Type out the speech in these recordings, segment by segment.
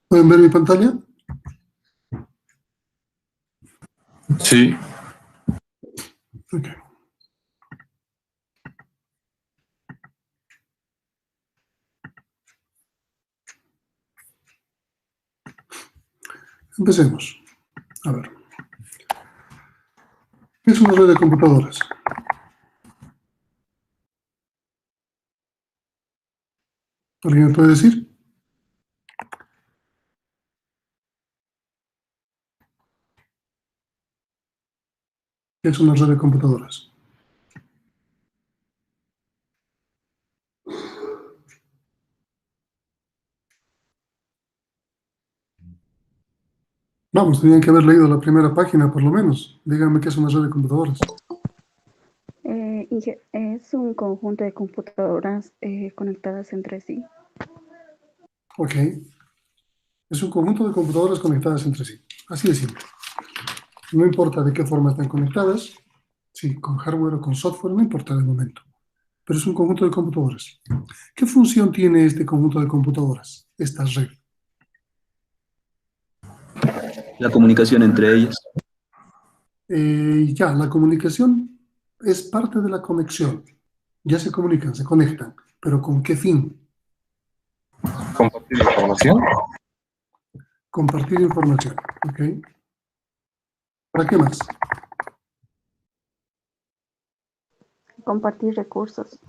¿Pueden ver mi pantalla? Sí. Ok. Empecemos. A ver. ¿Qué es una red de computadoras? ¿Alguien me puede decir? ¿Qué es una red de computadoras? Vamos, tenían que haber leído la primera página, por lo menos. Díganme qué es una red de computadoras. Es un conjunto de computadoras conectadas entre sí. Ok. Es un conjunto de computadoras conectadas entre sí. Así de simple. No importa de qué forma están conectadas, si con hardware o con software, no importa de momento. Pero es un conjunto de computadoras. ¿Qué función tiene este conjunto de computadoras, esta red? La comunicación entre ellas. Ya, la comunicación es parte de la conexión. Ya se comunican, se conectan. ¿Pero con qué fin? Compartir información. Compartir información. ¿Ok? ¿Para qué más? Compartir recursos.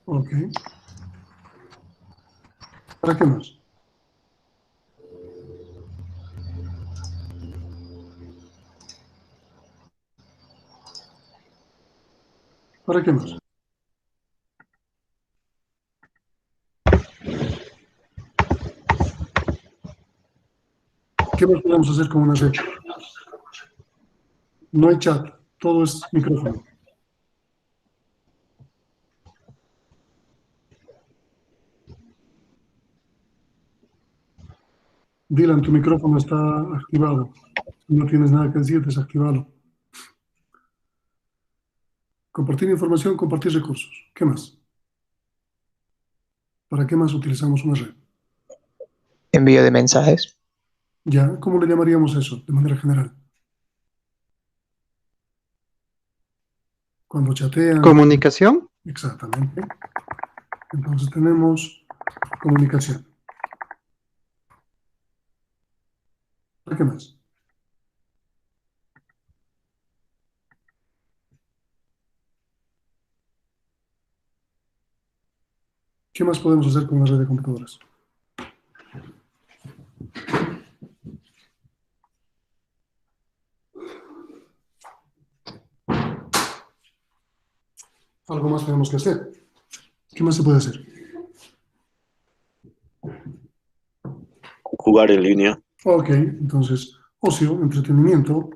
¿Ok? ¿Para qué más? ¿Para qué más? ¿Qué más podemos hacer con una red? No hay chat, todo es micrófono. Dylan, tu micrófono está activado. Si no tienes nada que decir, desactívalo. Compartir información, compartir recursos. ¿Qué más? ¿Para qué más utilizamos una red? Envío de mensajes. Ya, ¿cómo le llamaríamos eso de manera general? Cuando chatean. ¿Comunicación? Exactamente. Entonces tenemos comunicación. ¿Para qué más? ¿Qué más podemos hacer con una red de computadoras? Algo más tenemos que hacer. ¿Qué más se puede hacer? Jugar en línea. Ok, entonces, ocio, entretenimiento.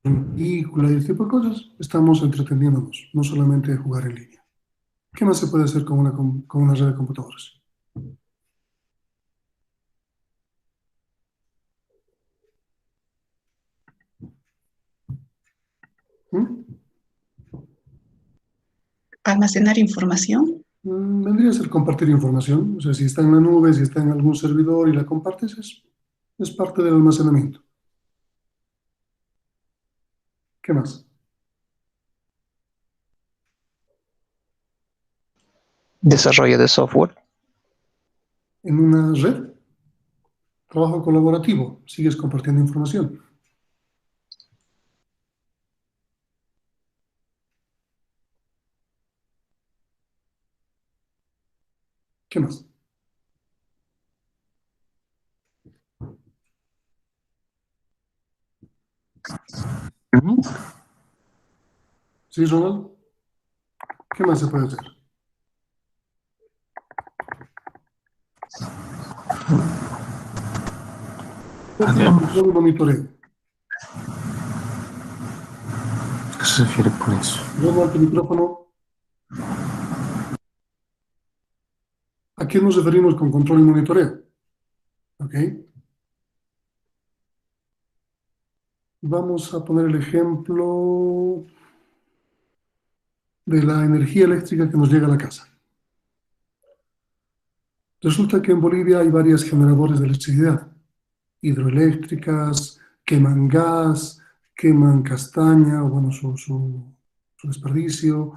Película y ese tipo de cosas, estamos entreteniéndonos, no solamente jugar en línea. ¿Qué más se puede hacer con una red de computadoras? ¿Mm? Almacenar información. Vendría a ser compartir información. O sea, si está en la nube, si está en algún servidor y la compartes, es parte del almacenamiento. ¿Qué más? Desarrollo de software. En una red, trabajo colaborativo, sigues compartiendo información. ¿Qué más? ¿Sí, Ronald? ¿Qué más se puede hacer? Control y monitoreo. ¿Qué se refiere por eso? Ronald, tu micrófono. ¿A qué nos referimos con control y monitoreo? ¿Ok? Vamos a poner el ejemplo de la energía eléctrica que nos llega a la casa. Resulta que en Bolivia hay varios generadores de electricidad, hidroeléctricas, queman gas, queman castaña, o bueno, su desperdicio,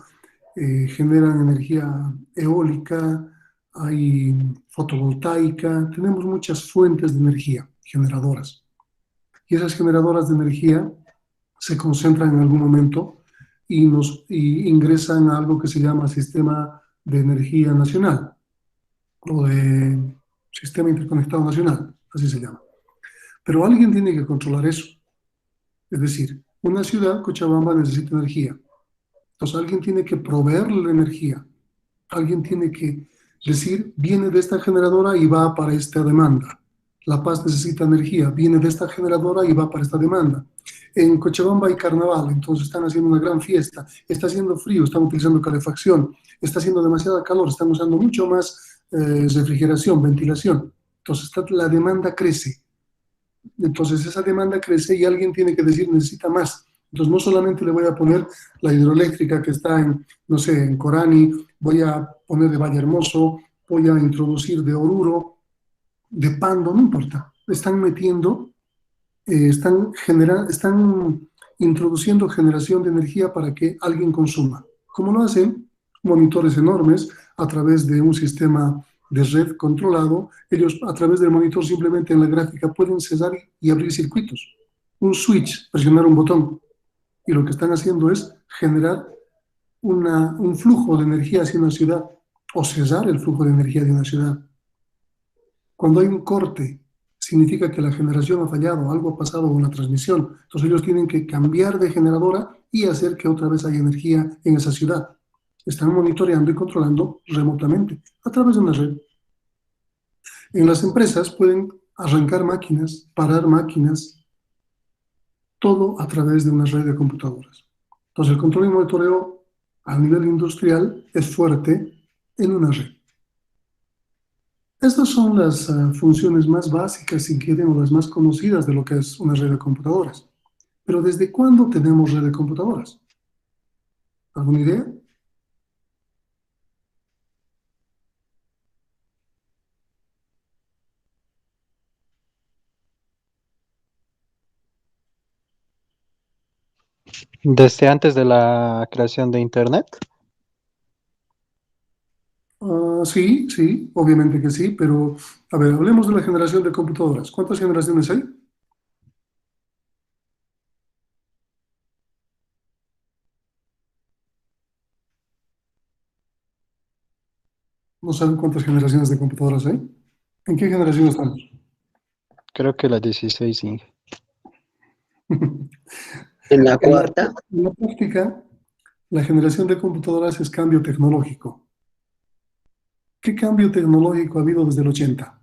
generan energía eólica, hay fotovoltaica, tenemos muchas fuentes de energía generadoras. Y esas generadoras de energía se concentran en algún momento y ingresan a algo que se llama Sistema de Energía Nacional o de Sistema Interconectado Nacional, así se llama. Pero alguien tiene que controlar eso. Es decir, una ciudad, Cochabamba, necesita energía. Entonces alguien tiene que proveerle la energía. Alguien tiene que decir, viene de esta generadora y va para esta demanda. La Paz necesita energía, viene de esta generadora y va para esta demanda. En Cochabamba hay carnaval, entonces están haciendo una gran fiesta. Está haciendo frío, están utilizando calefacción. Está haciendo demasiada calor, están usando mucho más refrigeración, ventilación. Entonces la demanda crece. Entonces esa demanda crece y alguien tiene que decir necesita más. Entonces no solamente le voy a poner la hidroeléctrica que está en, no sé, en Corani, voy a poner de Valle Hermoso, voy a introducir de Oruro, de Pando, no importa. Están metiendo, están introduciendo generación de energía para que alguien consuma. ¿Cómo lo hacen? Monitores enormes a través de un sistema de red controlado. Ellos a través del monitor simplemente en la gráfica pueden cesar y abrir circuitos. Un switch, presionar un botón. Y lo que están haciendo es generar un flujo de energía hacia una ciudad o cesar el flujo de energía de una ciudad. Cuando hay un corte, significa que la generación ha fallado, algo ha pasado con la transmisión. Entonces ellos tienen que cambiar de generadora y hacer que otra vez haya energía en esa ciudad. Están monitoreando y controlando remotamente a través de una red. En las empresas pueden arrancar máquinas, parar máquinas, todo a través de una red de computadoras. Entonces el control y monitoreo a nivel industrial es fuerte en una red. Estas son las funciones más básicas, si quieren, o las más conocidas de lo que es una red de computadoras. Pero ¿desde cuándo tenemos red de computadoras? ¿Alguna idea? Desde antes de la creación de Internet. Sí, sí, obviamente que sí, pero a ver, hablemos de la generación de computadoras. ¿Cuántas generaciones hay? ¿No saben cuántas generaciones de computadoras hay? ¿En qué generación estamos? Creo que la 16, sí. En la cuarta. En la práctica, la generación de computadoras es cambio tecnológico. ¿Qué cambio tecnológico ha habido desde el 80?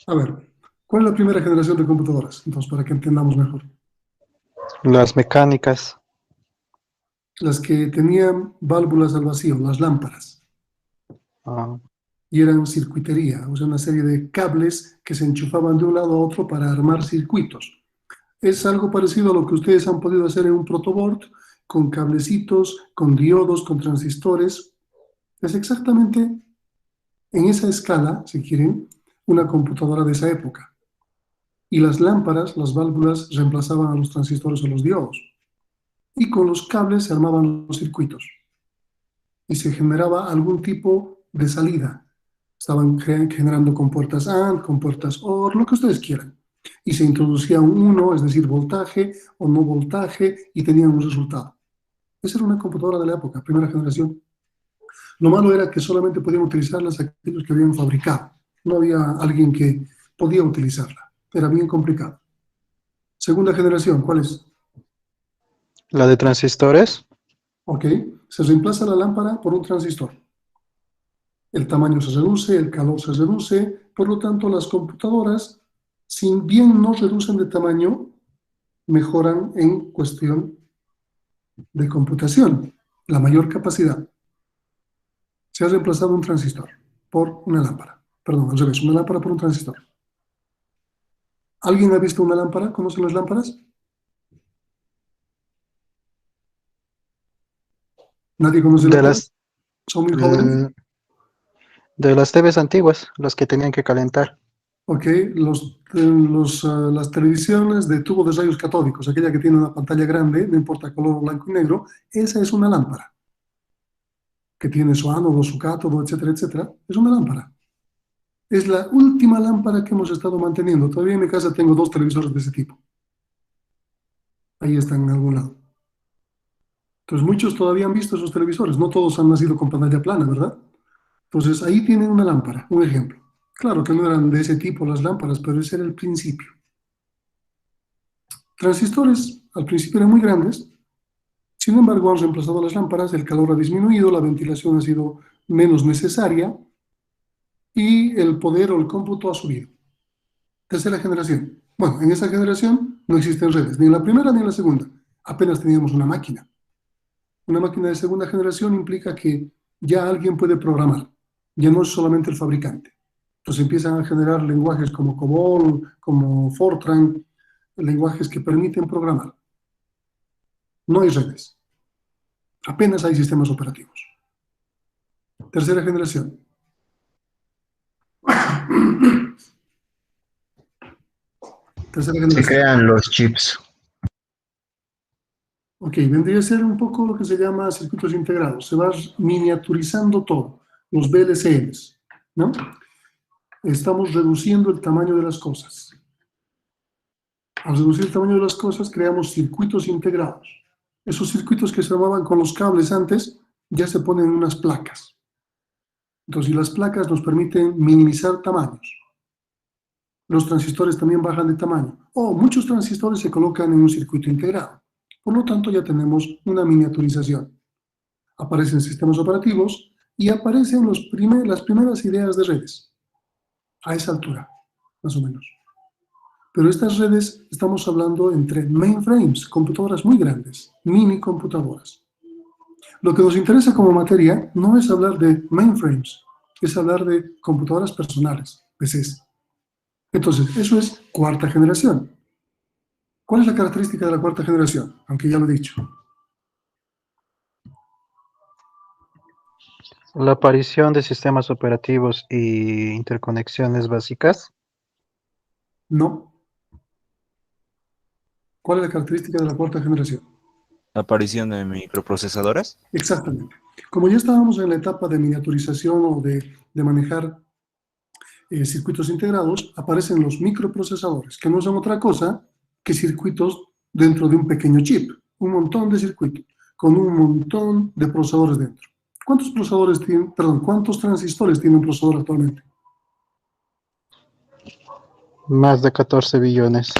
A ver, ¿cuál es la primera generación de computadoras? Entonces, para que entendamos mejor. Las mecánicas. Las que tenían válvulas al vacío, las lámparas. Ah, Y eran circuitería, o sea, una serie de cables que se enchufaban de un lado a otro para armar circuitos. Es algo parecido a lo que ustedes han podido hacer en un protoboard, con cablecitos, con diodos, con transistores. Es exactamente en esa escala, si quieren, una computadora de esa época. Y las lámparas, las válvulas, reemplazaban a los transistores o los diodos. Y con los cables se armaban los circuitos. Y se generaba algún tipo de salida. Estaban generando compuertas AND, compuertas OR, lo que ustedes quieran. Y se introducía un 1, es decir, voltaje o no voltaje, y tenían un resultado. Esa era una computadora de la época, primera generación. Lo malo era que solamente podían utilizarlas aquellos que habían fabricado. No había alguien que podía utilizarla. Era bien complicado. Segunda generación, ¿cuál es? la de transistores. Ok, se reemplaza la lámpara por un transistor. El tamaño se reduce, el calor se reduce, por lo tanto las computadoras, si bien no reducen de tamaño, mejoran en cuestión de computación, la mayor capacidad. Se ha reemplazado un transistor por una lámpara. Perdón, al revés, una lámpara por un transistor. ¿Alguien ha visto una lámpara? ¿Conocen las lámparas? ¿Nadie conoce De la las, ¿Son muy jóvenes? de las TVs antiguas, las que tenían que calentar. Ok, las televisiones de tubo de rayos catódicos, aquella que tiene una pantalla grande, no importa color blanco y negro, esa es una lámpara, que tiene su ánodo, su cátodo, etcétera, etcétera. Es una lámpara. Es la última lámpara que hemos estado manteniendo. Todavía en mi casa tengo 2 televisores de ese tipo. Ahí están en algún lado. Entonces muchos todavía han visto esos televisores. No todos han nacido con pantalla plana, ¿verdad? Entonces ahí tienen una lámpara, un ejemplo. Claro que no eran de ese tipo las lámparas, pero ese era el principio. Transistores al principio eran muy grandes, sin embargo han reemplazado las lámparas, el calor ha disminuido, la ventilación ha sido menos necesaria y el poder o el cómputo ha subido. Tercera generación. Bueno, en esa generación no existen redes, ni en la primera ni en la segunda. Apenas teníamos una máquina. Una máquina de segunda generación implica que ya alguien puede programar, ya no es solamente el fabricante. Entonces empiezan a generar lenguajes como COBOL, como Fortran, lenguajes que permiten programar. No hay redes. Apenas hay sistemas operativos. Tercera generación. Tercera Se generación. crean los chips. Ok, vendría a ser un poco lo que se llama circuitos integrados. Se va miniaturizando todo, los VLCMs, ¿no? Estamos reduciendo el tamaño de las cosas. Al reducir el tamaño de las cosas, creamos circuitos integrados. Esos circuitos que se llamaban con los cables antes, ya se ponen en unas placas. Entonces, y las placas nos permiten minimizar tamaños. Los transistores también bajan de tamaño. O muchos transistores se colocan en un circuito integrado. Por lo tanto, ya tenemos una miniaturización. Aparecen sistemas operativos y aparecen las primeras ideas de redes. A esa altura, más o menos. Pero estas redes, estamos hablando entre mainframes, computadoras muy grandes, mini computadoras. Lo que nos interesa como materia no es hablar de mainframes, es hablar de computadoras personales, PCs. Entonces, eso es cuarta generación. ¿Cuál es la característica de la cuarta generación? Aunque ya lo he dicho. La aparición de sistemas operativos y interconexiones básicas. No. ¿Cuál es la característica de la cuarta generación? La aparición de microprocesadores. Exactamente. Como ya estábamos en la etapa de miniaturización o de manejar circuitos integrados, aparecen los microprocesadores, que no son otra cosa que circuitos dentro de un pequeño chip, un montón de circuitos, con un montón de procesadores dentro. ¿Cuántos transistores tiene un procesador actualmente? Más de 14 billones.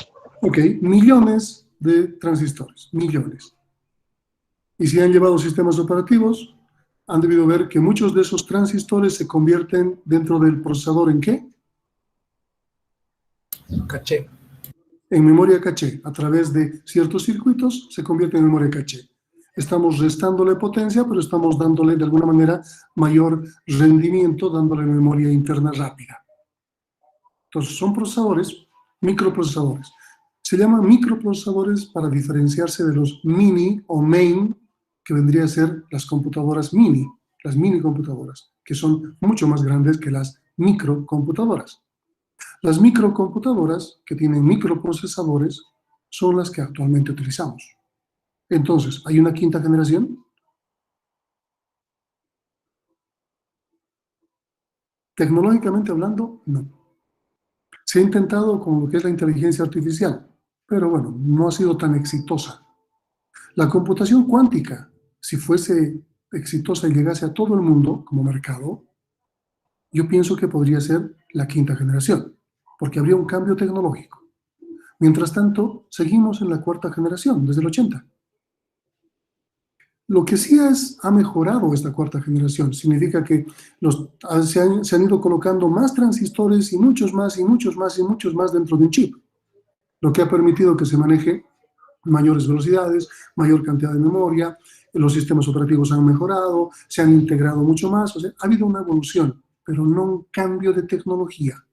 Ok, millones de transistores, millones. Y si han llevado sistemas operativos, han debido ver que muchos de esos transistores se convierten dentro del procesador ¿en qué? Caché. En memoria caché. A través de ciertos circuitos se convierte en memoria caché. Estamos restándole potencia, pero estamos dándole de alguna manera mayor rendimiento, dándole memoria interna rápida. Entonces son procesadores, microprocesadores. Se llaman microprocesadores para diferenciarse de los mini o main, que vendría a ser las computadoras mini, las mini computadoras, que son mucho más grandes que las microcomputadoras. Las microcomputadoras, que tienen microprocesadores, son las que actualmente utilizamos. Entonces, ¿hay una quinta generación? Tecnológicamente hablando, no. Se ha intentado con lo que es la inteligencia artificial, pero bueno, no ha sido tan exitosa. La computación cuántica, si fuese exitosa y llegase a todo el mundo como mercado, yo pienso que podría ser la quinta generación, porque habría un cambio tecnológico. Mientras tanto, seguimos en la cuarta generación, desde el 80. Lo que sí ha mejorado esta cuarta generación, significa que se han ido colocando más transistores y muchos más y muchos más y muchos más dentro de un chip, lo que ha permitido que se maneje mayores velocidades, mayor cantidad de memoria, los sistemas operativos han mejorado, se han integrado mucho más, o sea, ha habido una evolución, pero no un cambio de tecnología.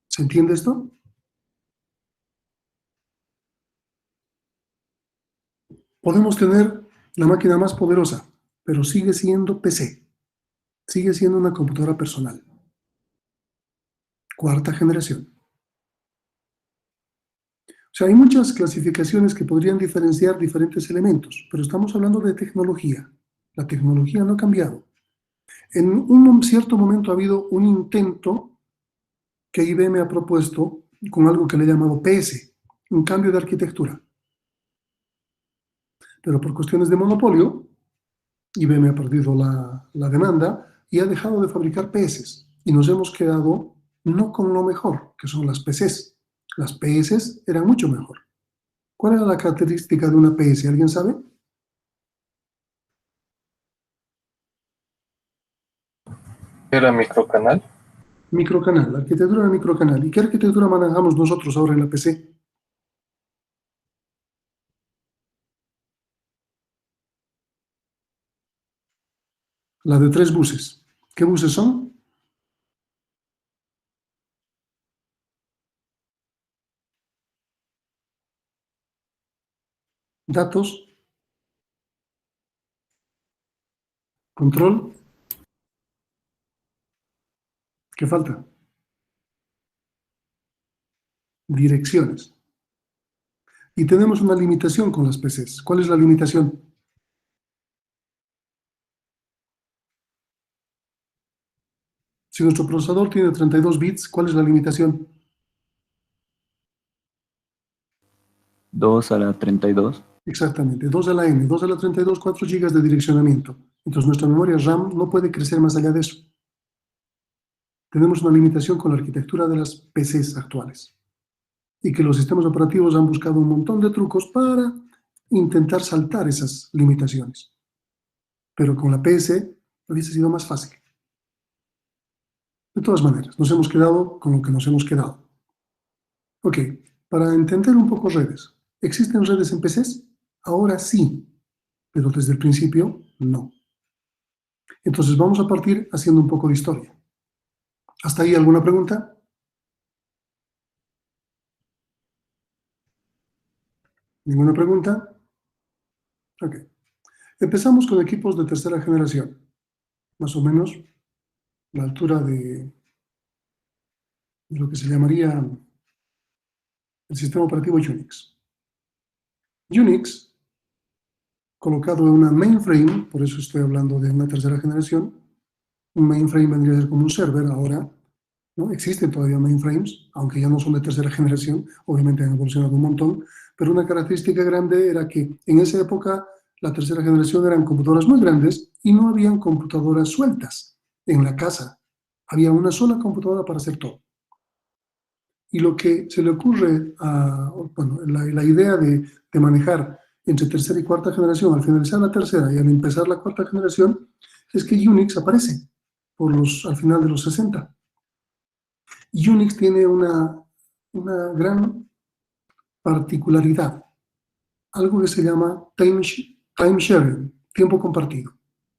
¿Se entiende esto? Podemos tener la máquina más poderosa, pero sigue siendo PC. Sigue siendo una computadora personal. Cuarta generación. O sea, hay muchas clasificaciones que podrían diferenciar diferentes elementos, pero estamos hablando de tecnología. La tecnología no ha cambiado. En un cierto momento ha habido un intento que IBM ha propuesto con algo que le he llamado PS, un cambio de arquitectura. Pero por cuestiones de monopolio, IBM ha perdido la demanda y ha dejado de fabricar PSs. Y nos hemos quedado no con lo mejor, que son las PCs. Las PSs eran mucho mejor. ¿Cuál era la característica de una PS? ¿Alguien sabe? ¿Era microcanal? Microcanal, la arquitectura de microcanal. ¿Y qué arquitectura manejamos nosotros ahora en la PC? La de 3 buses. ¿Qué buses son? Datos, control. ¿Qué falta? Direcciones. Y tenemos una limitación con las PCs. ¿Cuál es la limitación? Si nuestro procesador tiene 32 bits, ¿cuál es la limitación? 2 a la 32. Exactamente, 2 a la n, 2 a la 32, 4 GB de direccionamiento. Entonces nuestra memoria RAM no puede crecer más allá de eso. Tenemos una limitación con la arquitectura de las PCs actuales. Y que los sistemas operativos han buscado un montón de trucos para intentar saltar esas limitaciones. Pero con la PS hubiese sido más fácil. De todas maneras, nos hemos quedado con lo que nos hemos quedado. Ok, para entender un poco redes. ¿Existen redes en PCs? Ahora sí, pero desde el principio no. Entonces vamos a partir haciendo un poco de historia. ¿Hasta ahí alguna pregunta? ¿Ninguna pregunta? Ok. Empezamos con equipos de tercera generación. Más o menos la altura de lo que se llamaría el sistema operativo Unix. Unix, colocado en una mainframe, por eso estoy hablando de una tercera generación. Un mainframe vendría a ser como un server ahora, ¿no? Existen todavía mainframes, aunque ya no son de tercera generación, obviamente han evolucionado un montón, pero una característica grande era que en esa época la tercera generación eran computadoras muy grandes y no habían computadoras sueltas en la casa. Había una sola computadora para hacer todo. Y lo que se le ocurre bueno, la idea de manejar entre tercera y cuarta generación, al finalizar la tercera y al empezar la cuarta generación, es que Unix aparece al final de los 60. Unix tiene una gran particularidad, algo que se llama time sharing, tiempo compartido.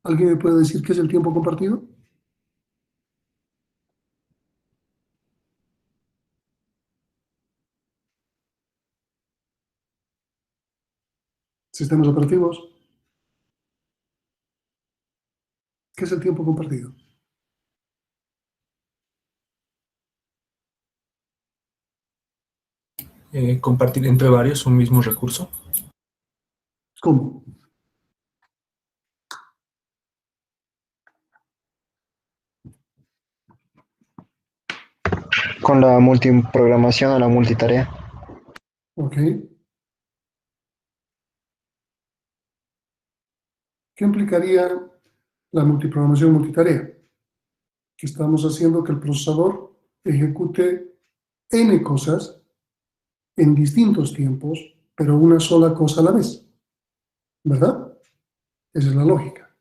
¿Alguien me puede decir qué es el tiempo compartido? Sistemas operativos. ¿Qué es el tiempo compartido? Compartir entre varios un mismo recurso. ¿Cómo? Con la multiprogramación o la multitarea. Ok. ¿Qué implicaría la multiprogramación multitarea? Que estamos haciendo que el procesador ejecute n cosas en distintos tiempos, pero una sola cosa a la vez. ¿Verdad? Esa es la lógica.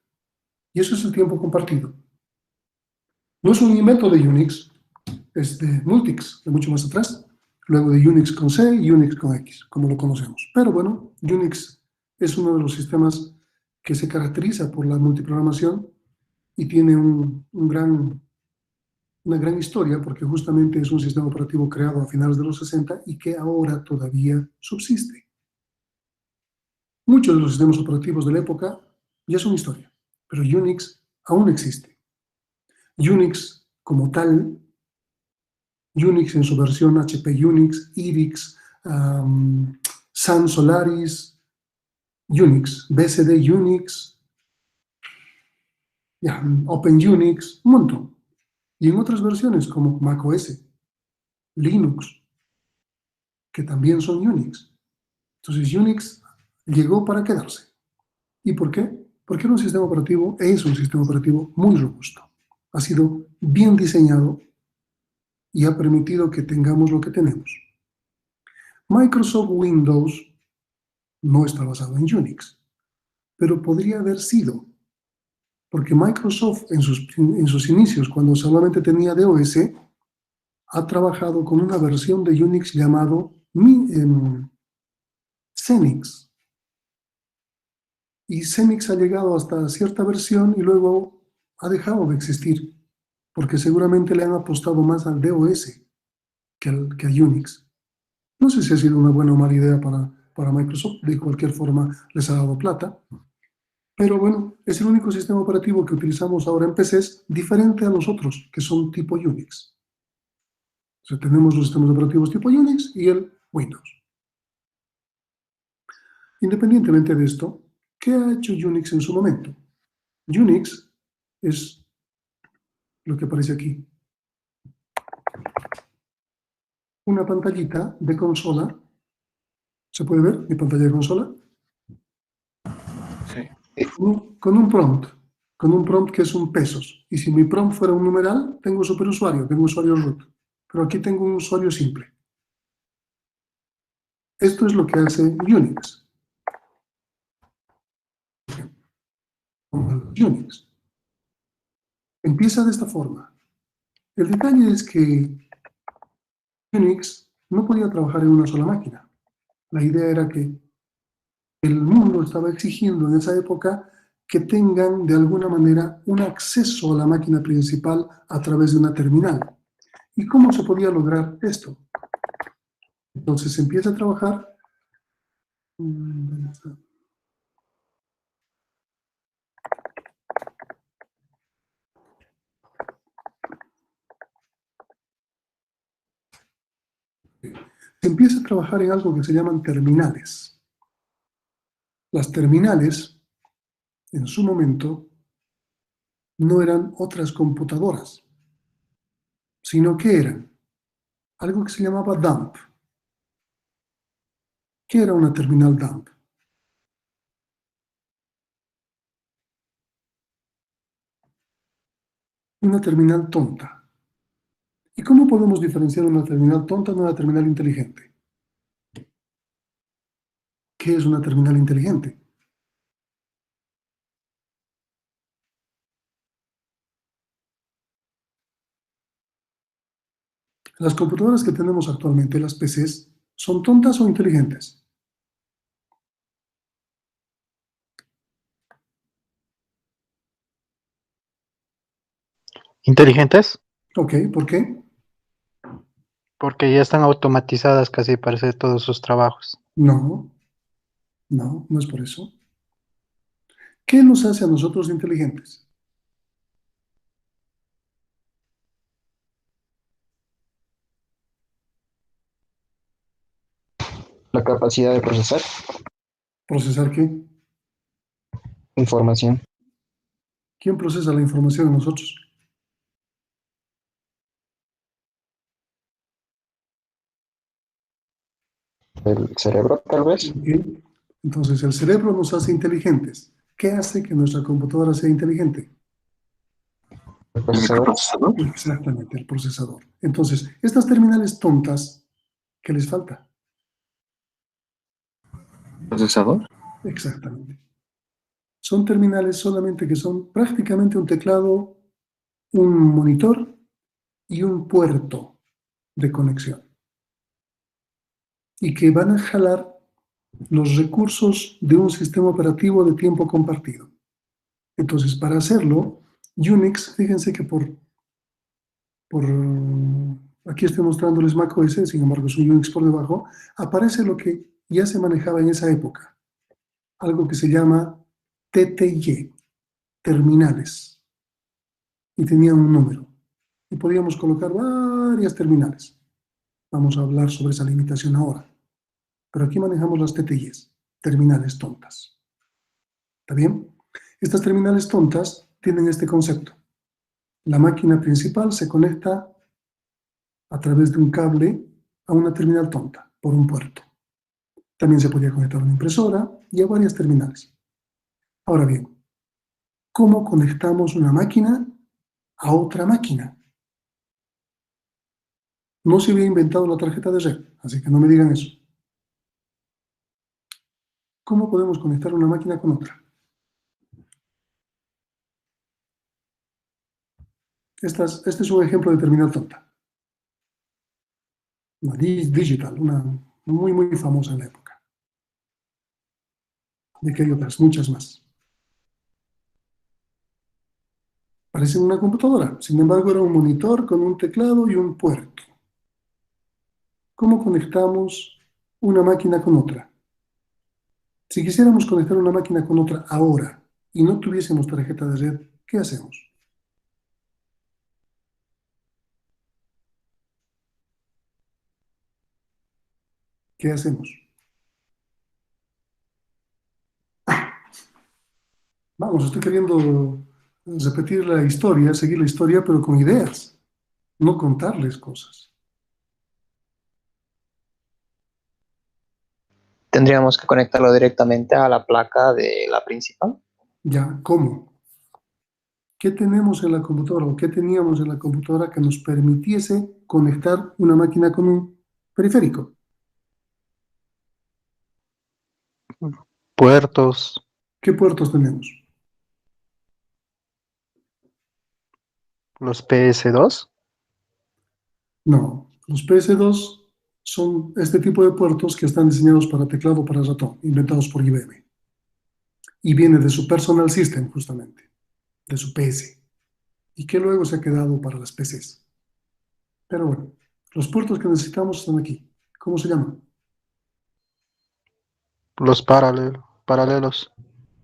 Y eso es el tiempo compartido. No es un invento de Unix, es de Multics, de mucho más atrás. Luego de Unix con C y Unix con X, como lo conocemos. Pero bueno, Unix es uno de los sistemas que se caracteriza por la multiprogramación y tiene una gran historia porque justamente es un sistema operativo creado a finales de los 60 y que ahora todavía subsiste. Muchos de los sistemas operativos de la época ya son historia. pero Unix aún existe. Unix como tal, Unix en su versión HP Unix, IRIX, Sun Solaris, Unix, BSD Unix, Open Unix, un montón. Y en otras versiones como macOS, Linux, que también son Unix. Entonces Unix llegó para quedarse. ¿Y por qué? Porque era un sistema operativo, es un sistema operativo muy robusto. Ha sido bien diseñado y ha permitido que tengamos lo que tenemos. Microsoft Windows no está basado en Unix, pero podría haber sido, porque Microsoft en sus inicios, cuando solamente tenía DOS, ha trabajado con una versión de Unix llamado Xenix. Y Xenix ha llegado hasta cierta versión y luego ha dejado de existir, porque seguramente le han apostado más al DOS que a Unix. No sé si ha sido una buena o mala idea para Microsoft, de cualquier forma les ha dado plata, pero bueno, es el único sistema operativo que utilizamos ahora en PCs diferente a los otros, que son tipo Unix. O sea, tenemos los sistemas operativos tipo Unix y el Windows. Independientemente de esto, ¿qué ha hecho Unix en su momento? Unix es lo que aparece aquí. Una pantallita de consola. ¿Se puede ver mi pantalla de consola? Sí. Con un prompt que es un pesos. Y si mi prompt fuera un numeral, tengo superusuario, tengo usuario root. Pero aquí tengo un usuario simple. Esto es lo que hace Unix. Unix. Empieza de esta forma. El detalle es que Unix no podía trabajar en una sola máquina. La idea era que el mundo estaba exigiendo en esa época que tengan de alguna manera un acceso a la máquina principal a través de una terminal. ¿Y cómo se podía lograr esto? Entonces se empieza a trabajar. Se empieza a trabajar en algo que se llaman terminales. Las terminales, en su momento, no eran otras computadoras, sino que eran algo que se llamaba dump. ¿Qué era una terminal dump? Una terminal tonta. ¿Y cómo podemos diferenciar una terminal tonta de una terminal inteligente? ¿Qué es una terminal inteligente? Las computadoras que tenemos actualmente, las PCs, ¿son tontas o inteligentes? ¿Inteligentes? Ok, ¿por qué? Porque ya están automatizadas casi para hacer todos sus trabajos. No, no es por eso. ¿Qué nos hace a nosotros inteligentes? La capacidad de procesar ¿Procesar qué? información. ¿Quién procesa la información a nosotros? El cerebro, tal vez. ¿Ok? Entonces, el cerebro nos hace inteligentes. ¿Qué hace que nuestra computadora sea inteligente? El procesador. Exactamente, el procesador. Entonces, estas terminales tontas, ¿qué les falta? ¿Procesador? Exactamente. Son terminales solamente que son prácticamente un teclado, un monitor y un puerto de conexión. Y que van a jalar los recursos de un sistema operativo de tiempo compartido. Entonces, para hacerlo, Unix, fíjense que aquí estoy mostrándoles macOS, sin embargo es un Unix por debajo, aparece lo que ya se manejaba en esa época, algo que se llama TTY. terminales y tenían un número. Y podíamos colocar varias terminales. Vamos a hablar sobre esa limitación ahora. Pero aquí manejamos las TTIs, terminales tontas. ¿Está bien? Estas terminales tontas tienen este concepto. La máquina principal se conecta a través de un cable a una terminal tonta por un puerto. También se podía conectar a una impresora y a varias terminales. Ahora bien, ¿cómo conectamos una máquina a otra máquina? No se había inventado la tarjeta de red, así que no me digan eso. ¿Cómo podemos conectar una máquina con otra? Este es un ejemplo de terminal tonta. Una digital, una muy, muy famosa en la época. Y aquí hay otras, muchas más. Parece una computadora, sin embargo era un monitor con un teclado y un puerto. ¿Cómo conectamos una máquina con otra? Si quisiéramos conectar una máquina con otra ahora y no tuviésemos tarjeta de red, ¿qué hacemos? ¿Qué hacemos? Vamos, estoy queriendo repetir la historia, seguir la historia, pero con ideas, no contarles cosas. Tendríamos que conectarlo directamente a la placa de la principal. Ya, ¿cómo? ¿Qué tenemos en la computadora o qué teníamos en la computadora que nos permitiese conectar una máquina con un periférico? Puertos, ¿Qué puertos tenemos? los PS2. No, los PS2 son este tipo de puertos que están diseñados para teclado para ratón, inventados por IBM. Y viene de su Personal System, justamente, de su PS. Y que luego se ha quedado para las PCs. Pero bueno, los puertos que necesitamos están aquí. ¿Cómo se llaman? Los paralelos.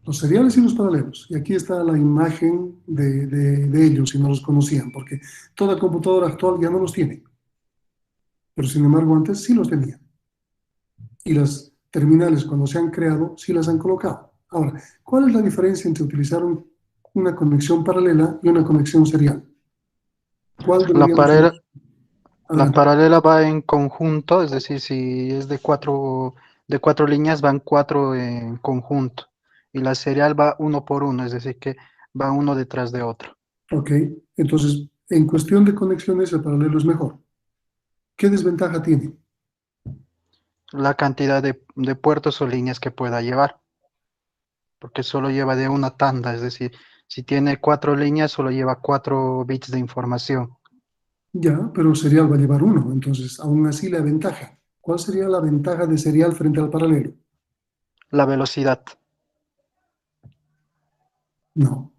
Los seriales y los paralelos. Y aquí está la imagen de ellos, si no los conocían, porque toda computadora actual ya no los tiene. Pero sin embargo, antes sí los tenía. Y las terminales, cuando se han creado, sí las han colocado. Ahora, ¿cuál es la diferencia entre utilizar una conexión paralela y una conexión serial? ¿Cuál La deberíamos paralela, usar? la Adelante. paralela va en conjunto, es decir, si es de cuatro líneas, van cuatro en conjunto. Y la serial va uno por uno, es decir, que va uno detrás de otro. Ok, entonces, en cuestión de conexiones, el paralelo es mejor. ¿Qué desventaja tiene? La cantidad de puertos o líneas que pueda llevar, porque solo lleva de una tanda, es decir, si tiene 4 líneas, solo lleva 4 bits de información. Ya, pero serial va a llevar uno, entonces, aún así la ventaja. ¿Cuál sería la ventaja de serial frente al paralelo? La velocidad. No.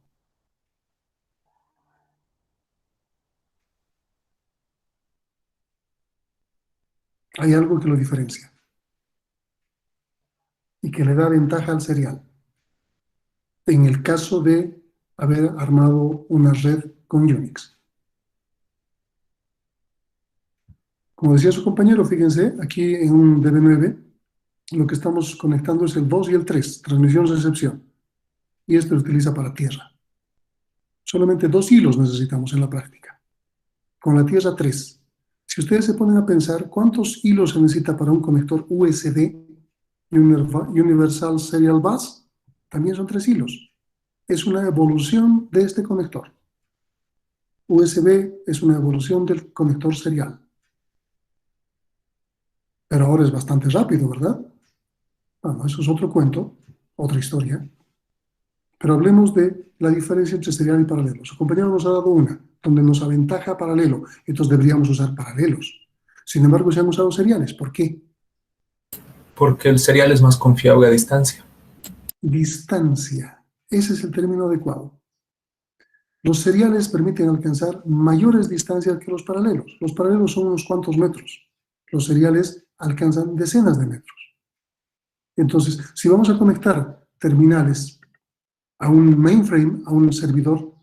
Hay algo que lo diferencia y que le da ventaja al serial. En el caso de haber armado una red con Unix. Como decía su compañero, fíjense, aquí en un DB9, lo que estamos conectando es el 2 y el 3, transmisión-recepción. Y esto se utiliza para tierra. Solamente 2 hilos necesitamos en la práctica. Con la tierra 3. Si ustedes se ponen a pensar cuántos hilos se necesita para un conector USB, Universal Serial Bus, también son 3 hilos. Es una evolución de este conector. USB es una evolución del conector serial. Pero ahora es bastante rápido, ¿verdad? Bueno, eso es otro cuento, otra historia. Pero hablemos de la diferencia entre serial y paralelo. Su compañero nos ha dado una, donde nos aventaja paralelo. Entonces deberíamos usar paralelos. Sin embargo, se han usado seriales. ¿Por qué? Porque el serial es más confiable a distancia. Distancia. Ese es el término adecuado. Los seriales permiten alcanzar mayores distancias que los paralelos. Los paralelos son unos cuantos metros. Los seriales alcanzan decenas de metros. Entonces, si vamos a conectar terminales a un mainframe, a un servidor,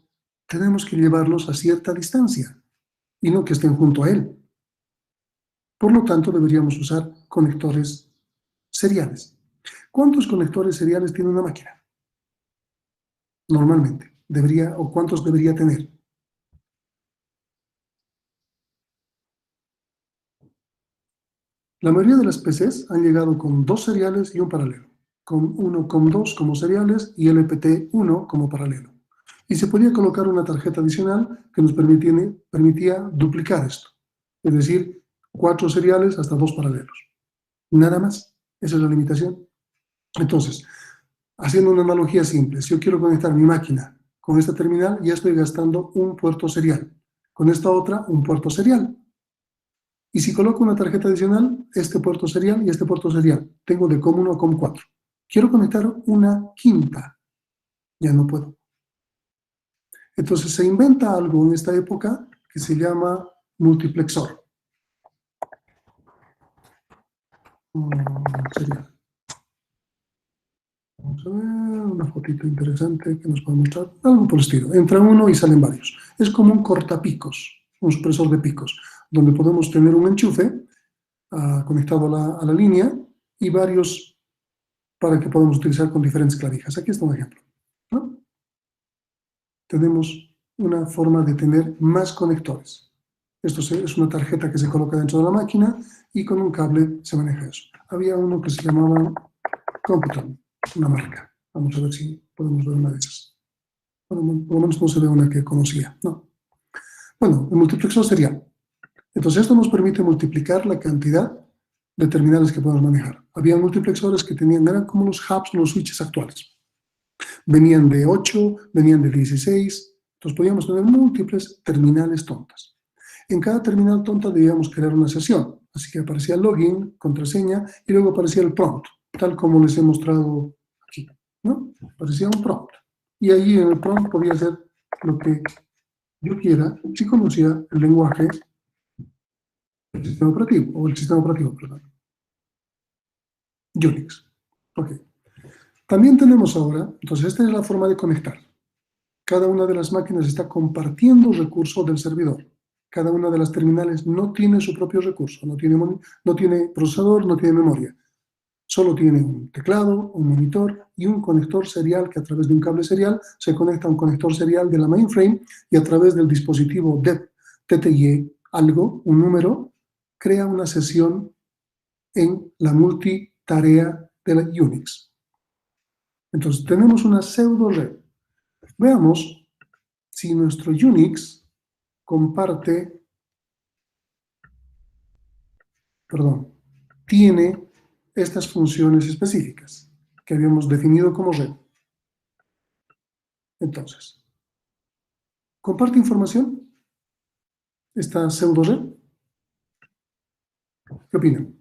tenemos que llevarlos a cierta distancia y no que estén junto a él. Por lo tanto, deberíamos usar conectores seriales. ¿Cuántos conectores seriales tiene una máquina? Normalmente, o ¿cuántos debería tener? La mayoría de las PCs han llegado con 2 seriales y un paralelo, con 2 como seriales y LPT1 como paralelo. Y se podía colocar una tarjeta adicional que nos permitía duplicar esto, es decir, 4 seriales hasta 2 paralelos. Nada más, esa es la limitación. Entonces, haciendo una analogía simple, si yo quiero conectar mi máquina con esta terminal, ya estoy gastando un puerto serial. Con esta otra, un puerto serial. Y si coloco una tarjeta adicional, este puerto serial y este puerto serial. Tengo de COM1 a COM4. Quiero conectar una quinta. Ya no puedo. Entonces se inventa algo en esta época que se llama multiplexor. Serial. Vamos a ver una fotito interesante que nos puede mostrar. Algo por el estilo. Entra uno y salen varios. Es como un cortapicos, un supresor de picos, donde podemos tener un enchufe conectado a la línea y varios para que podamos utilizar con diferentes clavijas. Aquí está un ejemplo, ¿no? Tenemos una forma de tener más conectores. Esto es una tarjeta que se coloca dentro de la máquina y con un cable se maneja eso. Había uno que se llamaba Computon, una marca. Vamos a ver si podemos ver una de esas. Bueno, por lo menos no se ve una que conocía, ¿no? Bueno, el multiplexor serial. Entonces esto nos permite multiplicar la cantidad de terminales que podemos manejar. Había multiplexores que eran como los hubs o los switches actuales. Venían de 8, venían de 16, entonces podíamos tener múltiples terminales tontas. En cada terminal tonta debíamos crear una sesión, así que aparecía el login, contraseña, y luego aparecía el prompt, tal como les he mostrado aquí, ¿no? Aparecía un prompt. Y ahí en el prompt podía hacer lo que yo quiera, si conocía el lenguaje del sistema operativo, o el sistema operativo, perdón. Unix. Ok. También tenemos ahora, entonces esta es la forma de conectar. Cada una de las máquinas está compartiendo recursos del servidor. Cada una de las terminales no tiene su propio recurso, no tiene procesador, no tiene memoria. Solo tiene un teclado, un monitor y un conector serial que a través de un cable serial se conecta a un conector serial de la mainframe y a través del dispositivo TTY algo, un número, crea una sesión en la multitarea de la Unix. Entonces tenemos una pseudo red. Veamos si nuestro Unix tiene estas funciones específicas que habíamos definido como red. Entonces, ¿comparte información esta pseudo red? ¿Qué opinan?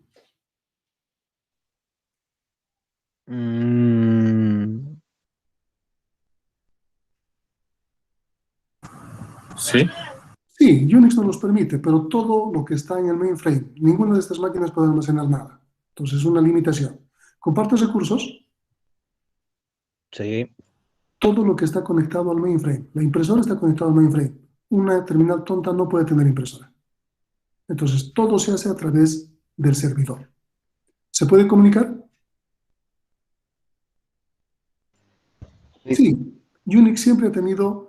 Sí. Sí, Unix no los permite, pero todo lo que está en el mainframe, ninguna de estas máquinas puede almacenar nada. Entonces es una limitación. ¿Comparte recursos? Sí. Todo lo que está conectado al mainframe. La impresora está conectada al mainframe. Una terminal tonta no puede tener impresora. Entonces todo se hace a través del servidor. ¿Se puede comunicar? Sí. Unix siempre ha tenido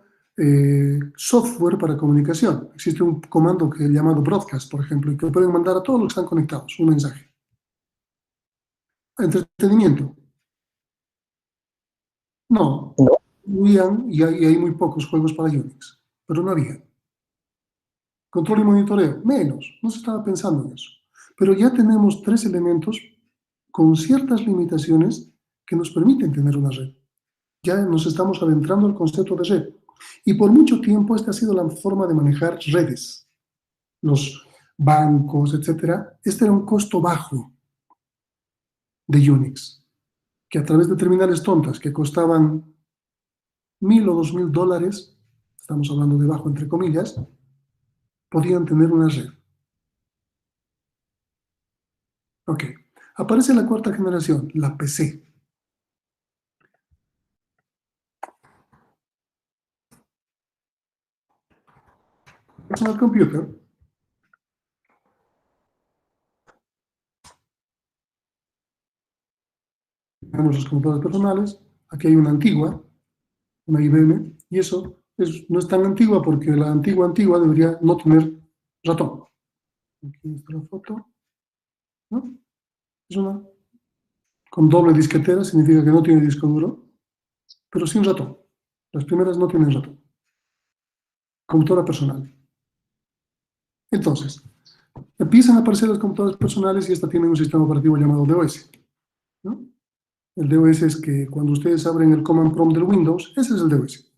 software para comunicación. Existe un comando llamado broadcast, por ejemplo, y que pueden mandar a todos los que están conectados un mensaje. Entretenimiento. No. Y hay muy pocos juegos para Unix, pero no había. Control y monitoreo, menos. No se estaba pensando en eso. Pero ya tenemos 3 elementos con ciertas limitaciones que nos permiten tener una red. Ya nos estamos adentrando al concepto de red. Y por mucho tiempo esta ha sido la forma de manejar redes. Los bancos, etc. Este era un costo bajo de Unix, que a través de terminales tontas que costaban $1,000 o $2,000, estamos hablando de bajo entre comillas, podían tener una red. Ok. Aparece la 4ª generación, la PC. personal computer, tenemos los computadores personales, aquí hay una antigua, una IBM, y eso no es tan antigua porque la antigua debería no tener ratón. Aquí está la foto, ¿no? Es una con doble disquetera, significa que no tiene disco duro, pero sin ratón. Las primeras no tienen ratón. Computadora personal. Entonces, empiezan a aparecer las computadoras personales y esta tiene un sistema operativo llamado DOS, ¿no? El DOS es que cuando ustedes abren el command prompt del Windows, ese es el DOS.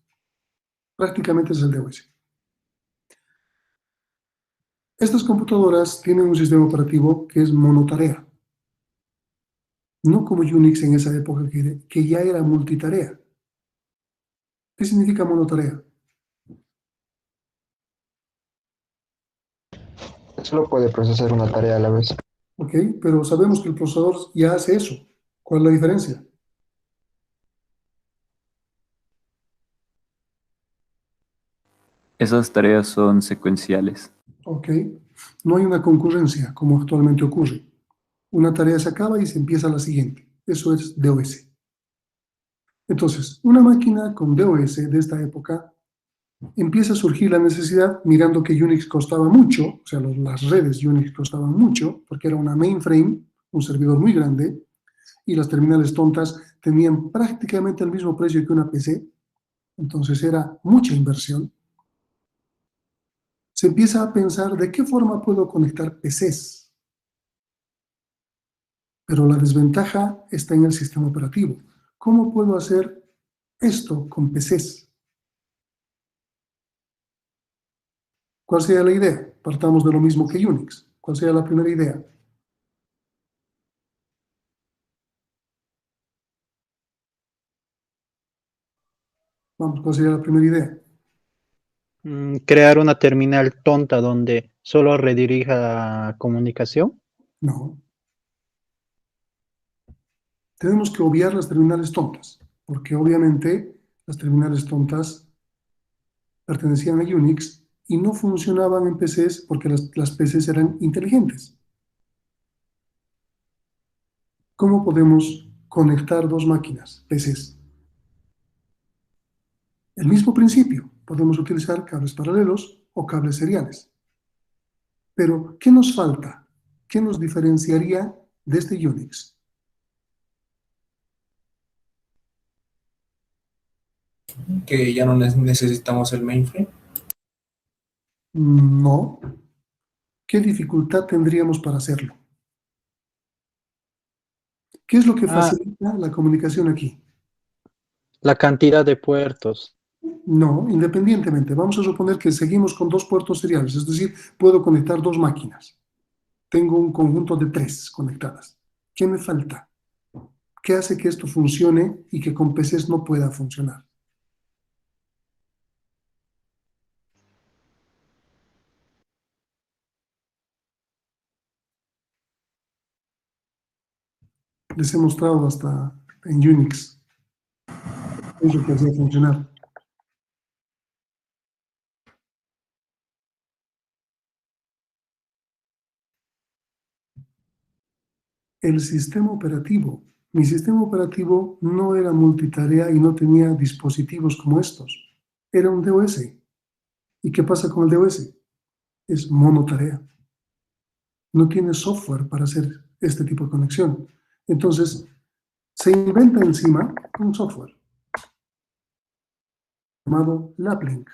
Prácticamente ese es el DOS. Estas computadoras tienen un sistema operativo que es monotarea. No como Unix en esa época que ya era multitarea. ¿Qué significa monotarea? Solo puede procesar una tarea a la vez. Ok, pero sabemos que el procesador ya hace eso. ¿Cuál es la diferencia? Esas tareas son secuenciales. Ok, no hay una concurrencia como actualmente ocurre. Una tarea se acaba y se empieza la siguiente. Eso es DOS. Entonces, una máquina con DOS de esta época empieza a surgir la necesidad, mirando que Unix costaba mucho, o sea, las redes Unix costaban mucho, porque era una mainframe, un servidor muy grande, y las terminales tontas tenían prácticamente el mismo precio que una PC, entonces era mucha inversión. Se empieza a pensar de qué forma puedo conectar PCs. Pero la desventaja está en el sistema operativo. ¿Cómo puedo hacer esto con PCs? ¿Cuál sería la idea? Partamos de lo mismo que Unix. ¿Cuál sería la primera idea? Vamos, ¿cuál sería la primera idea? Crear una terminal tonta donde solo redirija comunicación. No. Tenemos que obviar las terminales tontas, porque obviamente las terminales tontas pertenecían a Unix y no funcionaban en PCs porque las PCs eran inteligentes. ¿Cómo podemos conectar dos máquinas, PCs? El mismo principio, podemos utilizar cables paralelos o cables seriales. Pero, ¿qué nos falta? ¿Qué nos diferenciaría de este Unix? Que ya no necesitamos el mainframe. No. ¿Qué dificultad tendríamos para hacerlo? ¿Qué es lo que facilita la comunicación aquí? La cantidad de puertos. No, independientemente. Vamos a suponer que seguimos con dos puertos seriales, es decir, puedo conectar dos máquinas. Tengo un conjunto de 3 conectadas. ¿Qué me falta? ¿Qué hace que esto funcione y que con PCs no pueda funcionar? Les he mostrado hasta en Unix. Es lo que hacía funcionar. El sistema operativo. Mi sistema operativo no era multitarea y no tenía dispositivos como estos. Era un DOS. ¿Y qué pasa con el DOS? Es monotarea. No tiene software para hacer este tipo de conexión. Entonces, se inventa encima un software llamado Laplink.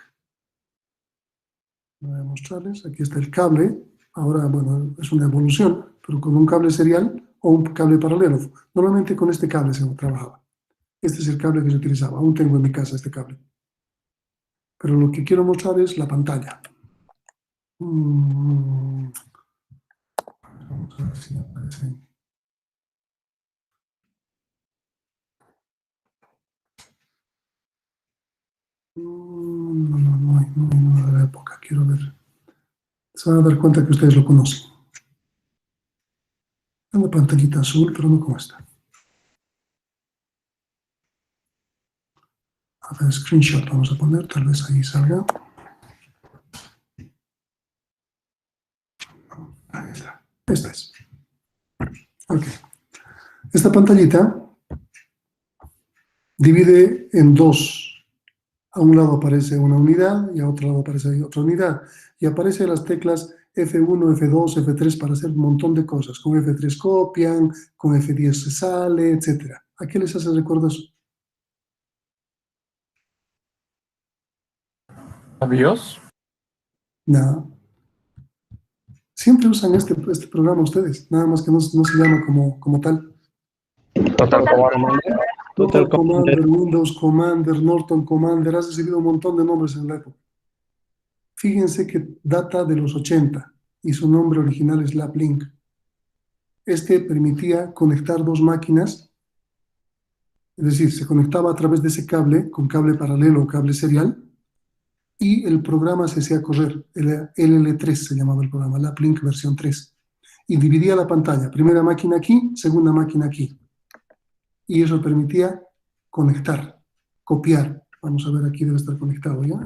Voy a mostrarles. Aquí está el cable. Ahora, bueno, es una evolución, pero con un cable serial o un cable paralelo. Normalmente con este cable se trabajaba. Este es el cable que se utilizaba. Aún tengo en mi casa este cable. Pero lo que quiero mostrar es la pantalla. Vamos a ver si aparece. No hay nada de la época. Quiero ver. Se van a dar cuenta que ustedes lo conocen. Una pantallita azul, pero no como esta. A ver, screenshot vamos a poner, tal vez ahí salga. Ahí está. Esta es. Ok. Esta pantallita divide en dos. A un lado aparece una unidad y a otro lado aparece otra unidad. Y aparecen las teclas F1, F2, F3 para hacer un montón de cosas. Con F3 copian, con F10 se sale, etc. ¿A qué les hace recuerdo eso? ¿A BIOS? Nada. Siempre usan este programa ustedes, nada más que no se llama como tal. Total Commander. Total Commander, Windows Commander, Norton Commander, has recibido un montón de nombres en la época. Fíjense que data de los 80 y su nombre original es LabLink. Este permitía conectar dos máquinas, es decir, se conectaba a través de ese cable, con cable paralelo o cable serial, y el programa se hacía correr, el LL3 se llamaba el programa, LabLink versión 3, y dividía la pantalla, primera máquina aquí, segunda máquina aquí. Y eso permitía conectar, copiar. Vamos a ver, aquí debe estar conectado ya.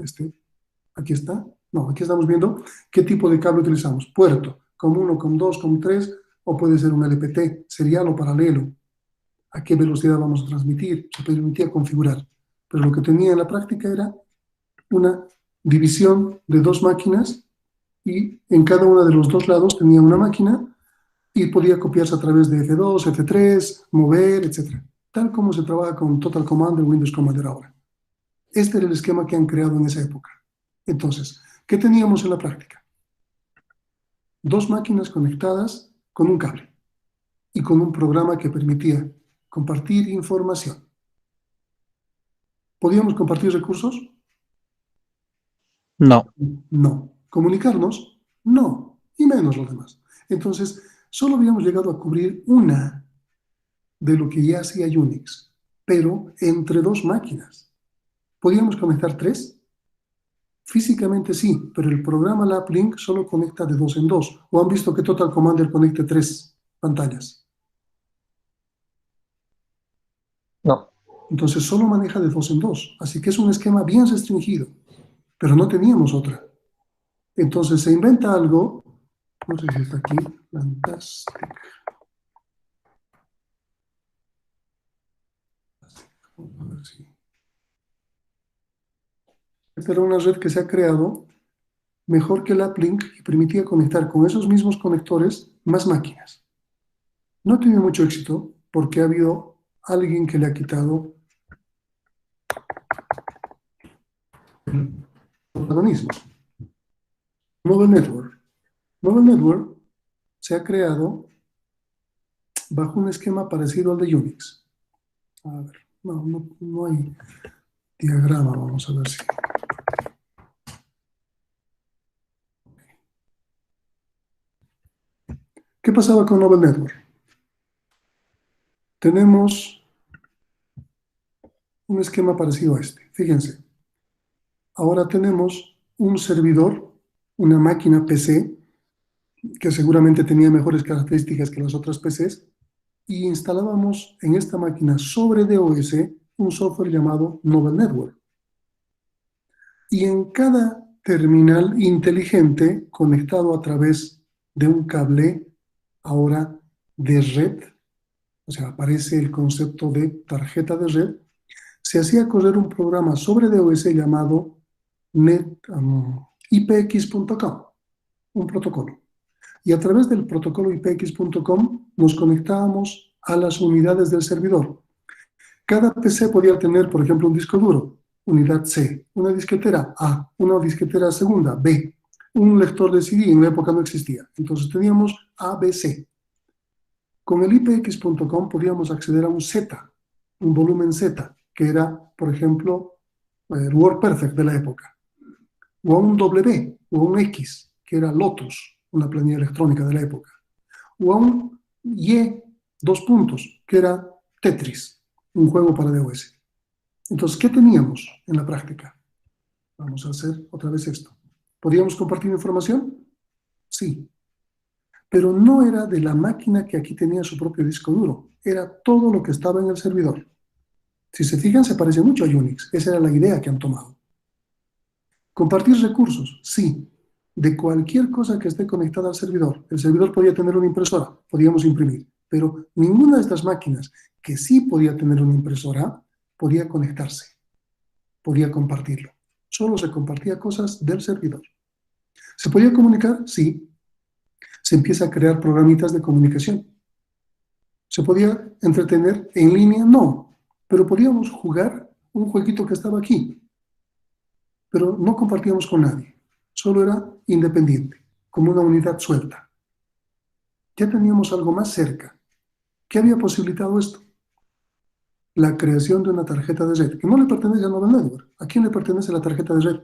Aquí está. No, aquí estamos viendo qué tipo de cable utilizamos. Puerto, COM1, COM2, COM3, o puede ser un LPT, serial o paralelo. A qué velocidad vamos a transmitir. Se permitía configurar. Pero lo que tenía en la práctica era una división de dos máquinas y en cada uno de los dos lados tenía una máquina y podía copiarse a través de F2, F3, mover, etc. Tal como se trabaja con Total Commander, Windows Commander ahora. Este era el esquema que han creado en esa época. Entonces, ¿qué teníamos en la práctica? Dos máquinas conectadas con un cable y con un programa que permitía compartir información. ¿Podíamos compartir recursos? No. No. ¿Comunicarnos? No. Y menos los demás. Entonces, solo habíamos llegado a cubrir una de lo que ya hacía Unix, pero entre dos máquinas. ¿Podíamos conectar tres? Físicamente sí, pero el programa LabLink solo conecta de dos en dos. ¿O han visto que Total Commander conecte tres pantallas? No. Entonces solo maneja de dos en dos. Así que es un esquema bien restringido, pero no teníamos otra. Entonces se inventa algo, no sé si está aquí, Fantastic. A ver si. Esta era una red que se ha creado mejor que LabLink y permitía conectar con esos mismos conectores más máquinas. No tiene mucho éxito porque ha habido alguien que le ha quitado el protagonismo. Novel Network. Novel Network se ha creado bajo un esquema parecido al de Unix. A ver, no hay diagrama, vamos a ver si. ¿Qué pasaba con Novel Network? Tenemos un esquema parecido a este. Fíjense, ahora tenemos un servidor, una máquina PC, que seguramente tenía mejores características que las otras PCs, y instalábamos en esta máquina sobre DOS un software llamado Novel Network. Y en cada terminal inteligente conectado a través de un cable ahora de red, o sea, aparece el concepto de tarjeta de red, se hacía correr un programa sobre DOS llamado ipx.com, un protocolo. Y a través del protocolo ipx.com nos conectábamos a las unidades del servidor. Cada PC podía tener, por ejemplo, un disco duro, unidad C, una disquetera A, una disquetera segunda B, un lector de CD, en la época no existía. Entonces teníamos A, B, C. Con el ipx.com podíamos acceder a un Z, un volumen Z, que era, por ejemplo, el WordPerfect de la época, o a un W, o a un X, que era Lotus, una planilla electrónica de la época, o a un Y, dos puntos, que era Tetris, un juego para DOS. Entonces, ¿qué teníamos en la práctica? Vamos a hacer otra vez esto. ¿Podíamos compartir información? Sí. Pero no era de la máquina que aquí tenía su propio disco duro. Era todo lo que estaba en el servidor. Si se fijan, se parece mucho a Unix. Esa era la idea que han tomado. ¿Compartir recursos? Sí. de cualquier cosa que esté conectada al servidor. El servidor podía tener una impresora, podíamos imprimir, pero ninguna de estas máquinas que sí podía tener una impresora podía conectarse, podía compartirlo. Solo se compartía cosas del servidor. ¿Se podía comunicar? Sí. Se empieza a crear programitas de comunicación. ¿Se podía entretener en línea? No. Pero podíamos jugar un jueguito que estaba aquí. Pero no compartíamos con nadie. Solo era independiente, como una unidad suelta. Ya teníamos algo más cerca. ¿Qué había posibilitado esto? La creación de una tarjeta de red, que no le pertenece a Novel Network. ¿A quién le pertenece la tarjeta de red?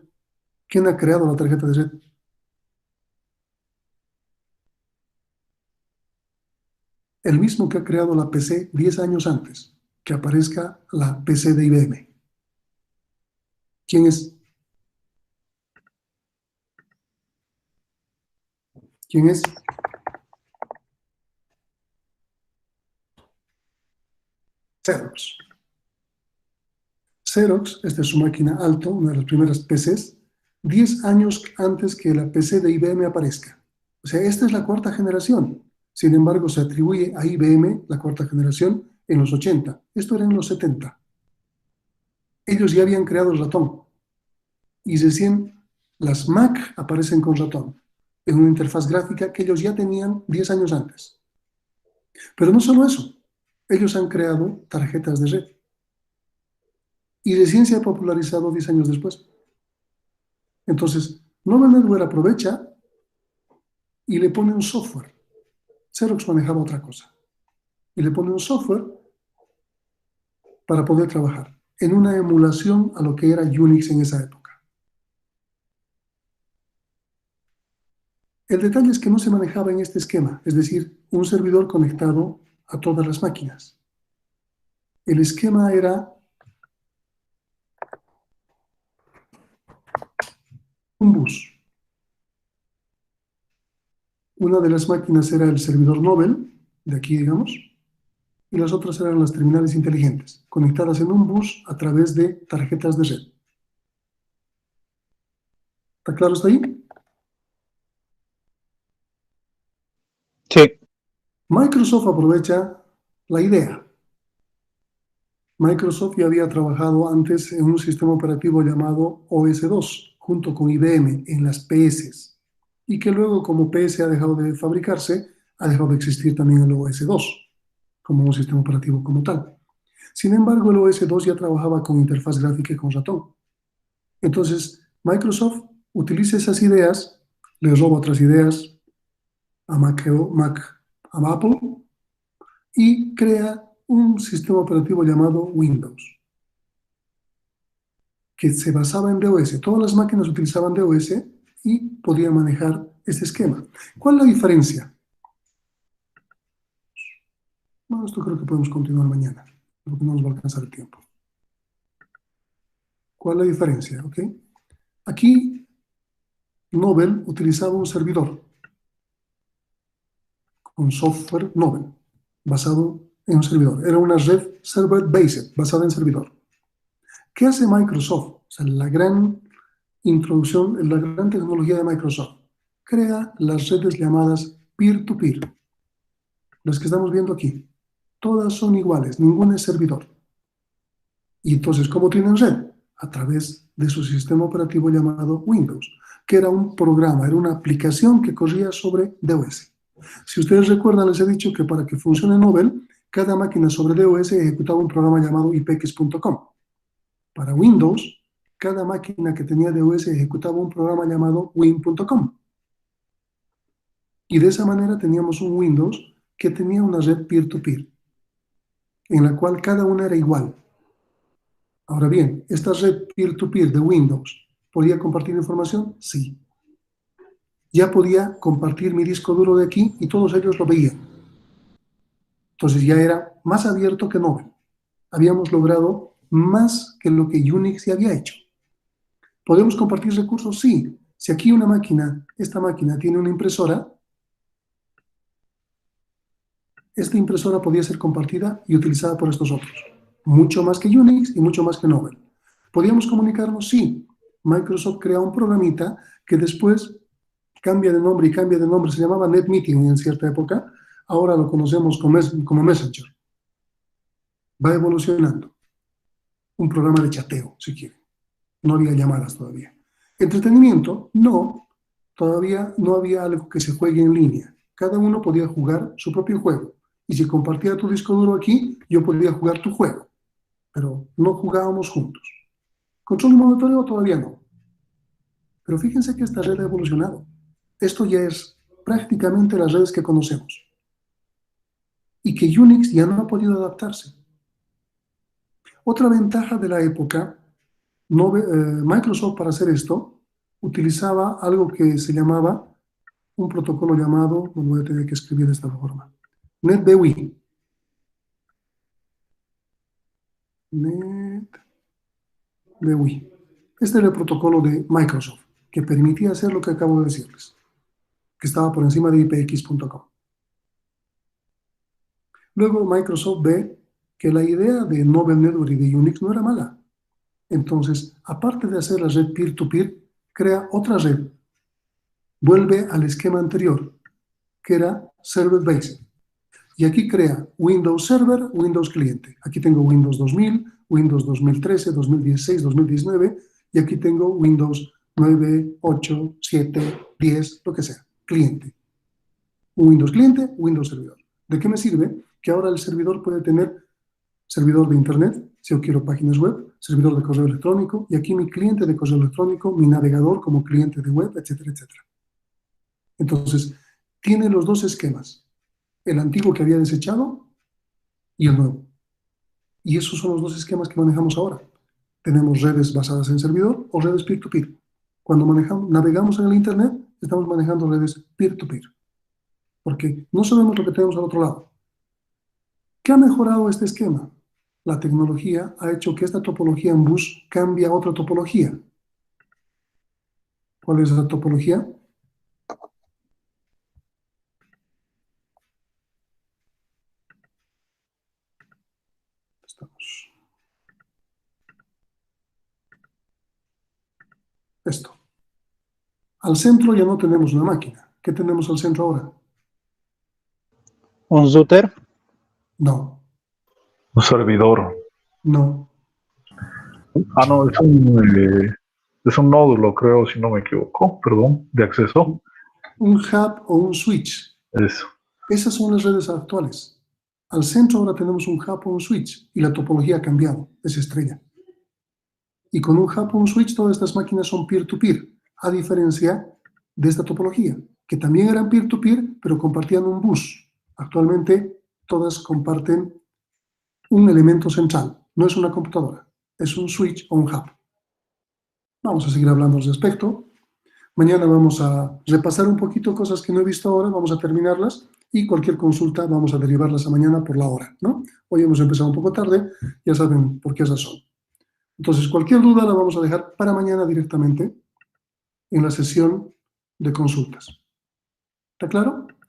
¿Quién ha creado la tarjeta de red? El mismo que ha creado la PC 10 años antes que aparezca la PC de IBM. ¿Quién es? ¿Quién es? Xerox. Xerox, esta es su máquina Alto, una de las primeras PCs, 10 años antes que la PC de IBM aparezca. O sea, esta es la cuarta generación. Sin embargo, se atribuye a IBM la cuarta generación en los 80. Esto era en los 70. Ellos ya habían creado el ratón. Y recién las Mac aparecen con ratón, en una interfaz gráfica que ellos ya tenían 10 años antes. Pero no solo eso, ellos han creado tarjetas de red. Y recién se ha popularizado 10 años después. Entonces, Novel Network aprovecha y le pone un software. Xerox manejaba otra cosa. Y le pone un software para poder trabajar en una emulación a lo que era Unix en esa época. El detalle es que no se manejaba en este esquema, es decir, un servidor conectado a todas las máquinas. El esquema era un bus. Una de las máquinas era el servidor Novel, de aquí digamos, y las otras eran las terminales inteligentes, conectadas en un bus a través de tarjetas de red. ¿Está claro hasta ahí? Sí. Microsoft aprovecha la idea. Microsoft ya había trabajado antes en un sistema operativo llamado OS2, junto con IBM, en las PS, y que luego, como PS ha dejado de fabricarse, ha dejado de existir también el OS2, como un sistema operativo como tal. Sin embargo, el OS2 ya trabajaba con interfaz gráfica y con ratón. Entonces, Microsoft utiliza esas ideas, le roba otras ideas a Apple, y crea un sistema operativo llamado Windows, que se basaba en DOS. Todas las máquinas utilizaban DOS y podían manejar este esquema. ¿Cuál es la diferencia? Bueno, esto creo que podemos continuar mañana, porque no nos va a alcanzar el tiempo. ¿Cuál es la diferencia? ¿Okay? Aquí, Novel utilizaba un servidor con software Novel, basado en un servidor. Era una red server-based, basada en servidor. ¿Qué hace Microsoft? O sea, la gran introducción, la gran tecnología de Microsoft. Crea las redes llamadas peer-to-peer. Las que estamos viendo aquí. Todas son iguales, ninguna es servidor. Y entonces, ¿cómo tienen red? A través de su sistema operativo llamado Windows, que era un programa, era una aplicación que corría sobre DOS. Si ustedes recuerdan, les he dicho que para que funcione Novel, cada máquina sobre DOS ejecutaba un programa llamado ipx.com. Para Windows, cada máquina que tenía DOS ejecutaba un programa llamado win.com. Y de esa manera teníamos un Windows que tenía una red peer-to-peer, en la cual cada una era igual. Ahora bien, ¿esta red peer-to-peer de Windows podía compartir información? Sí. Ya podía compartir mi disco duro de aquí y todos ellos lo veían. Entonces ya era más abierto que Novel. Habíamos logrado más que lo que Unix ya había hecho. ¿Podemos compartir recursos? Sí. Si aquí una máquina, esta máquina tiene una impresora, esta impresora podía ser compartida y utilizada por estos otros. Mucho más que Unix y mucho más que Novel. ¿Podíamos comunicarnos? Sí. Microsoft crea un programita que después cambia de nombre y cambia de nombre. Se llamaba NetMeeting en cierta época. Ahora lo conocemos como Messenger. Va evolucionando. Un programa de chateo, si quieren. No había llamadas todavía. Entretenimiento, no. Todavía no había algo que se juegue en línea. Cada uno podía jugar su propio juego. Y si compartía tu disco duro aquí, yo podía jugar tu juego. Pero no jugábamos juntos. Control y monitoreo todavía no. Pero fíjense que esta red ha evolucionado. Esto ya es prácticamente las redes que conocemos. Y que Unix ya no ha podido adaptarse. Otra ventaja de la época, Microsoft para hacer esto utilizaba algo que se llamaba un protocolo llamado, lo voy a tener que escribir de esta forma, NetBEUI. NetBEUI. Este era el protocolo de Microsoft, que permitía hacer lo que acabo de decirles, que estaba por encima de IPX.com. Luego Microsoft ve que la idea de Novel Network y de Unix no era mala. Entonces, aparte de hacer la red peer-to-peer, crea otra red. Vuelve al esquema anterior, que era server-based. Y aquí crea Windows Server, Windows Cliente. Aquí tengo Windows 2000, Windows 2013, 2016, 2019, y aquí tengo Windows 9, 8, 7, 10, lo que sea, cliente. Un Windows Cliente, Windows Servidor. ¿De qué me sirve? Que ahora el servidor puede tener servidor de Internet, si yo quiero páginas web, servidor de correo electrónico, y aquí mi cliente de correo electrónico, mi navegador como cliente de web, etcétera, etcétera. Entonces, tiene los dos esquemas, el antiguo que había desechado y el nuevo. Y esos son los dos esquemas que manejamos ahora. Tenemos redes basadas en servidor o redes peer-to-peer. Cuando navegamos en el Internet, estamos manejando redes peer-to-peer. Porque no sabemos lo que tenemos al otro lado. ¿Qué ha mejorado este esquema? La tecnología ha hecho que esta topología en bus cambie a otra topología. ¿Cuál es esa topología? Esto. Al centro ya no tenemos una máquina. ¿Qué tenemos al centro ahora? ¿Un router? No. Un servidor. No. Ah, no, es un nódulo, creo, si no me equivoco, perdón, de acceso. Un hub o un switch. Eso. Esas son las redes actuales. Al centro ahora tenemos un hub o un switch y la topología ha cambiado, es estrella. Y con un hub o un switch todas estas máquinas son peer-to-peer, a diferencia de esta topología, que también eran peer-to-peer, pero compartían un bus. Actualmente todas comparten un elemento central, no es una computadora, es un switch o un hub. Vamos a seguir hablando al respecto. Mañana vamos a repasar un poquito cosas que no he visto ahora, vamos a terminarlas y cualquier consulta vamos a derivarlas a mañana por la hora, ¿no? Hoy hemos empezado un poco tarde, ya saben por qué razón. Entonces, cualquier duda la vamos a dejar para mañana directamente en la sesión de consultas. ¿Está claro?